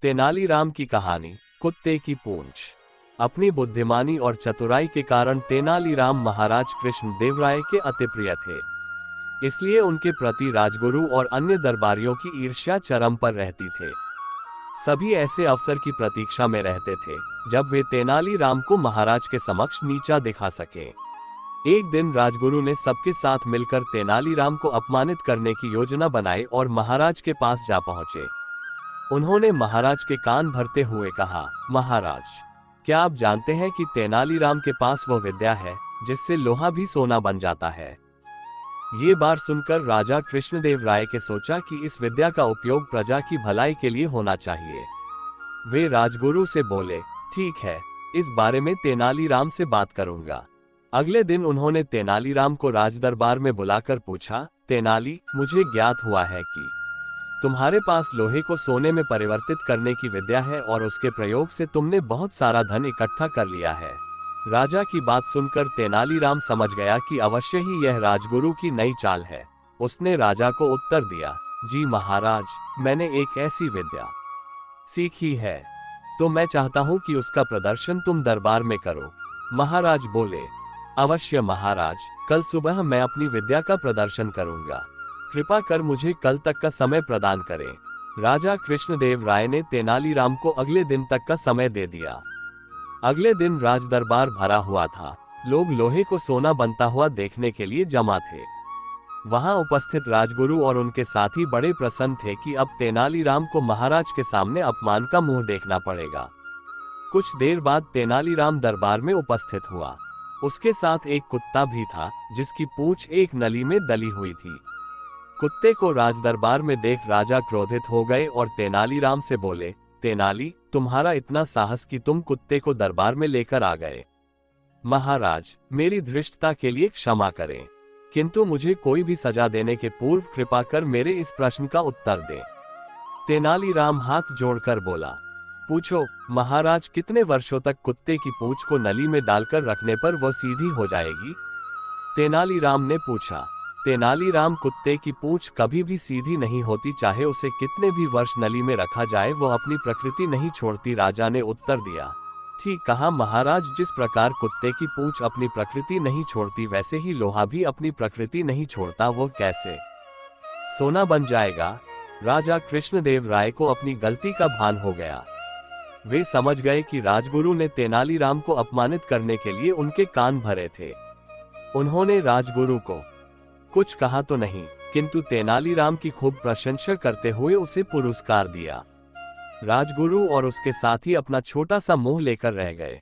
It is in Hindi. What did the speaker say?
तेनालीराम की कहानी। कुत्ते की पूंछ। अपनी बुद्धिमानी और चतुराई के कारण तेनालीराम महाराज कृष्ण देव राय के अति प्रिय थे। इसलिए उनके प्रति राजगुरु और अन्य दरबारियों की ईर्ष्या चरम पर रहती थे। सभी ऐसे अवसर की प्रतीक्षा में रहते थे जब वे तेनालीराम को महाराज के समक्ष नीचा दिखा सके। एक दिन राजगुरु ने सबके साथ मिलकर तेनालीराम को अपमानित करने की योजना बनाई और महाराज के पास जा पहुंचे। उन्होंने महाराज के कान भरते हुए कहा, महाराज, क्या आप जानते हैं कि तेनालीराम के पास वह विद्या है जिससे लोहा भी सोना बन जाता है। ये बात सुनकर राजा कृष्णदेव राय के सोचा कि इस विद्या का उपयोग प्रजा की भलाई के लिए होना चाहिए। वे राजगुरु से बोले, ठीक है, इस बारे में तेनालीराम से बात करूंगा। अगले दिन उन्होंने तेनालीराम को राजदरबार में बुलाकर पूछा, तेनाली, मुझे ज्ञात हुआ है कि तुम्हारे पास लोहे को सोने में परिवर्तित करने की विद्या है और उसके प्रयोग से तुमने बहुत सारा धन इकट्ठा कर लिया है। राजा की बात सुनकर तेनालीराम समझ गया कि अवश्य ही यह राजगुरु की नई चाल है। उसने राजा को उत्तर दिया, जी महाराज, मैंने एक ऐसी विद्या सीखी है, तो मैं चाहता हूं कि उसका प्रदर्शन तुम दरबार में करो। महाराज बोले, अवश्य महाराज, कल सुबह मैं अपनी विद्या का प्रदर्शन करूंगा। कृपा कर मुझे कल तक का समय प्रदान करें। राजा कृष्णदेव राय ने तेनालीराम को अगले दिन तक का समय दे दिया। अगले दिन राजदरबार भरा हुआ था। लोग लोहे को सोना बनता हुआ देखने के लिए जमा थे। वहां उपस्थित राजगुरु और उनके साथी बड़े प्रसन्न थे कि अब तेनालीराम को महाराज के सामने अपमान का मुंह देखना पड़ेगा। कुछ देर बाद तेनालीराम दरबार में उपस्थित हुआ। उसके साथ एक कुत्ता भी था जिसकी पूंछ एक नली में डली हुई थी। कुत्ते को राजदरबार में देख राजा क्रोधित हो गए और तेनालीराम से बोले, तेनाली, तुम्हारा इतना साहस कि तुम कुत्ते को दरबार में लेकर आ गए। महाराज, मेरी धृष्टता के लिए क्षमा करें, किंतु मुझे कोई भी सजा देने के पूर्व कृपा कर मेरे इस प्रश्न का उत्तर दें। तेनालीराम हाथ जोड़कर बोला, पूछो महाराज, कितने वर्षों तक कुत्ते की पूंछ को नली में डालकर रखने पर वह सीधी हो जाएगी। तेनालीराम ने पूछा। तेनालीराम, कुत्ते की पूंछ कभी भी सीधी नहीं होती, चाहे उसे कितने भी वर्ष नली में रखा जाए, वो अपनी प्रकृति नहीं छोड़ती। राजा ने उत्तर दिया, ठीक कहा महाराज, जिस प्रकार कुत्ते की पूंछ अपनी प्रकृति नहीं छोड़ती, वैसे ही लोहा भी अपनी प्रकृति नहीं छोड़ता। वो कैसे सोना बन जाएगा। राजा कृष्णदेव राय को अपनी गलती का भान हो गया। वे समझ गए कि राजगुरु ने तेनालीराम को अपमानित करने के लिए उनके कान भरे थे। उन्होंने राजगुरु को कुछ कहा तो नहीं, किंतु तेनालीराम की खूब प्रशंसा करते हुए उसे पुरस्कार दिया। राजगुरु और उसके साथी अपना छोटा सा मुंह लेकर रह गए।